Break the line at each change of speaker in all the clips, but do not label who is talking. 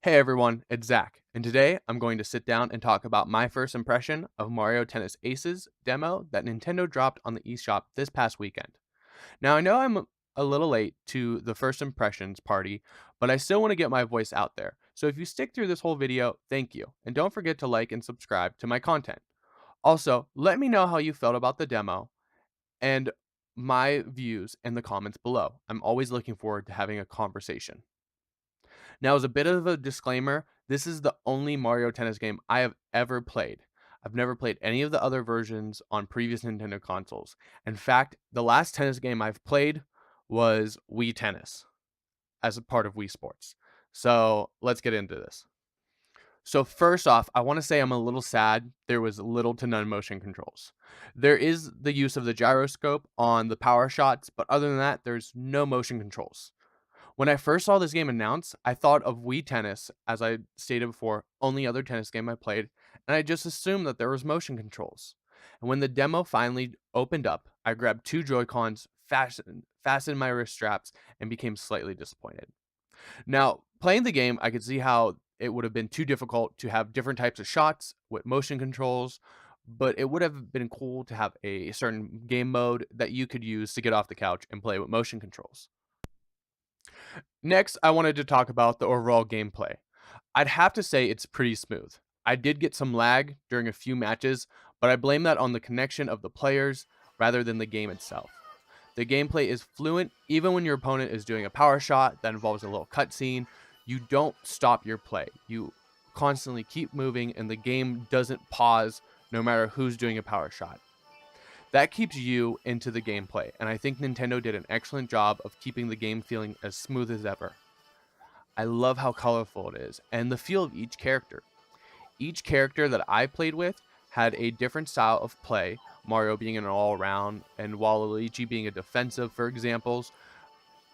Hey everyone, it's Zach, and today I'm going to sit down and talk about my first impression of Mario Tennis Aces demo that Nintendo dropped on the eShop this past weekend. Now, I know I'm a little late to the first impressions party, but I still want to get my voice out there. So if you stick through this whole video, thank you, and don't forget to like and subscribe to my content. Also, let me know how you felt about the demo and my views in the comments below. I'm always looking forward to having a conversation. Now, as a bit of a disclaimer, this is the only Mario Tennis game I have ever played. I've never played any of the other versions on previous Nintendo consoles. In fact, the last tennis game I've played was Wii Tennis as a part of Wii Sports. So let's get into this. So first off, I want to say I'm a little sad there was little to none motion controls. There is the use of the gyroscope on the power shots, but other than that, there's no motion controls. When I first saw this game announced, I thought of Wii Tennis, as I stated before, only other tennis game I played, and I just assumed that there was motion controls. And when the demo finally opened up, I grabbed two Joy-Cons, fastened my wrist straps, and became slightly disappointed. Now, playing the game, I could see how it would have been too difficult to have different types of shots with motion controls, but it would have been cool to have a certain game mode that you could use to get off the couch and play with motion controls. Next, I wanted to talk about the overall gameplay. I'd have to say it's pretty smooth. I did get some lag during a few matches, but I blame that on the connection of the players rather than the game itself. The gameplay is fluent even when your opponent is doing a power shot that involves a little cutscene. You don't stop your play. You constantly keep moving and the game doesn't pause no matter who's doing a power shot. That keeps you into the gameplay, and I think Nintendo did an excellent job of keeping the game feeling as smooth as ever. I love how colorful it is, and the feel of each character. Each character that I played with had a different style of play, Mario being an all-around, and Waluigi being a defensive, for examples,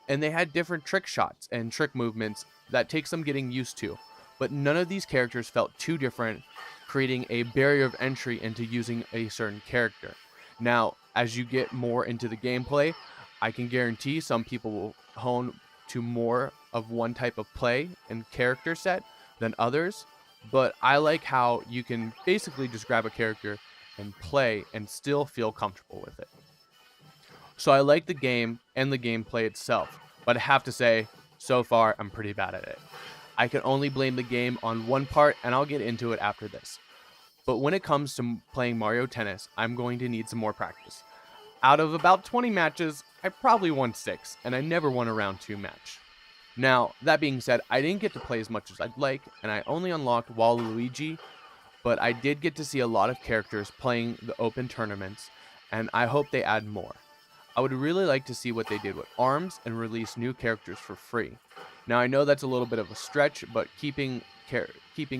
and they had different trick shots and trick movements that take some getting used to, but none of these characters felt too different, creating a barrier of entry into using a certain character. Now, as you get more into the gameplay, I can guarantee some people will hone to more of one type of play and character set than others, but I like how you can basically just grab a character and play and still feel comfortable with it. So I like the game and the gameplay itself, but I have to say, so far I'm pretty bad at it. I can only blame the game on one part, and I'll get into it after this. But when it comes to playing Mario Tennis, I'm going to need some more practice. Out of about 20 matches, I probably won 6, and I never won a round 2 match. Now, that being said, I didn't get to play as much as I'd like, and I only unlocked Waluigi, but I did get to see a lot of characters playing the open tournaments, and I hope they add more. I would really like to see what they did with ARMS and release new characters for free. Now, I know that's a little bit of a stretch, but keeping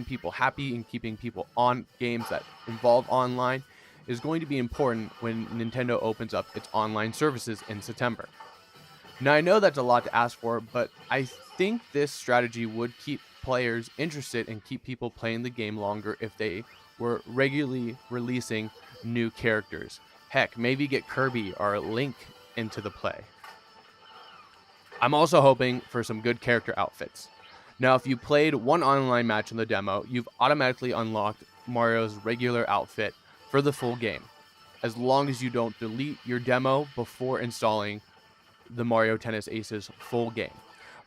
people happy and keeping people on games that involve online is going to be important when Nintendo opens up its online services in September. Now, I know that's a lot to ask for, but I think this strategy would keep players interested and keep people playing the game longer if they were regularly releasing new characters. Heck, maybe get Kirby or Link into the play. I'm also hoping for some good character outfits. Now, if you played one online match in the demo, you've automatically unlocked Mario's regular outfit for the full game, as long as you don't delete your demo before installing the Mario Tennis Aces full game.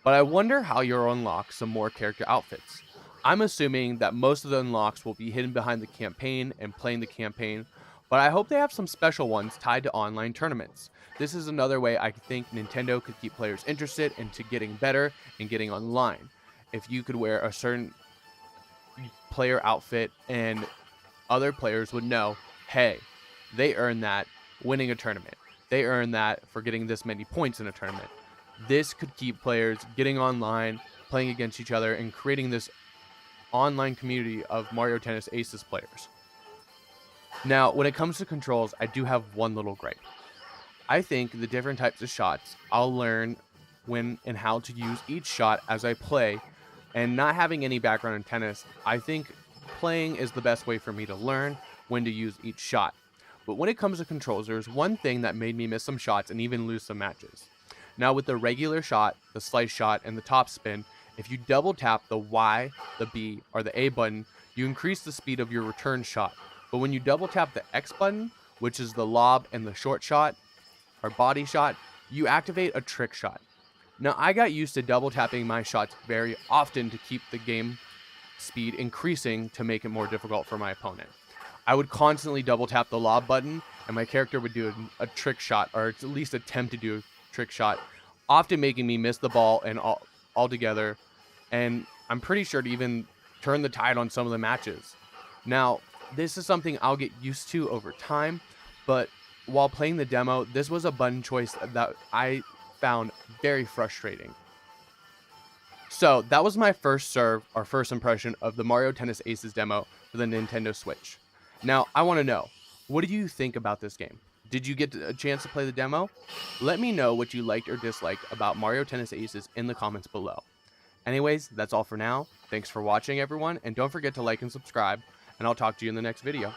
But I wonder how you'll unlock some more character outfits. I'm assuming that most of the unlocks will be hidden behind the campaign and playing the campaign, but I hope they have some special ones tied to online tournaments. This is another way I think Nintendo could keep players interested into getting better and getting online. If you could wear a certain player outfit and other players would know, hey, they earned that winning a tournament. They earned that for getting this many points in a tournament. This could keep players getting online, playing against each other, and creating this online community of Mario Tennis Aces players. Now, when it comes to controls, I do have one little gripe. I think the different types of shots, I'll learn when and how to use each shot as I play, and not having any background in tennis, I think playing is the best way for me to learn when to use each shot. But when it comes to controls, there's one thing that made me miss some shots and even lose some matches. Now, with the regular shot, the slice shot, and the top spin, If you double tap the Y, the B, or the A button, you increase the speed of your return shot. But when you double tap the X button, which is the lob and the short shot, or body shot, you activate a trick shot. Now, I got used to double tapping my shots very often to keep the game speed increasing to make it more difficult for my opponent. I would constantly double tap the lob button, and my character would do a trick shot, or at least attempt to do a trick shot, often making me miss the ball and altogether. And I'm pretty sure to even turn the tide on some of the matches. Now, this is something I'll get used to over time, but while playing the demo, this was a button choice that I found very frustrating. So that was my first serve, or first impression of the Mario Tennis Aces demo for the Nintendo Switch. Now, I want to know, what do you think about this game? Did you get a chance to play the demo? Let me know what you liked or disliked about Mario Tennis Aces in the comments below. Anyways, that's all for now. Thanks for watching, everyone, and don't forget to like and subscribe, and I'll talk to you in the next video.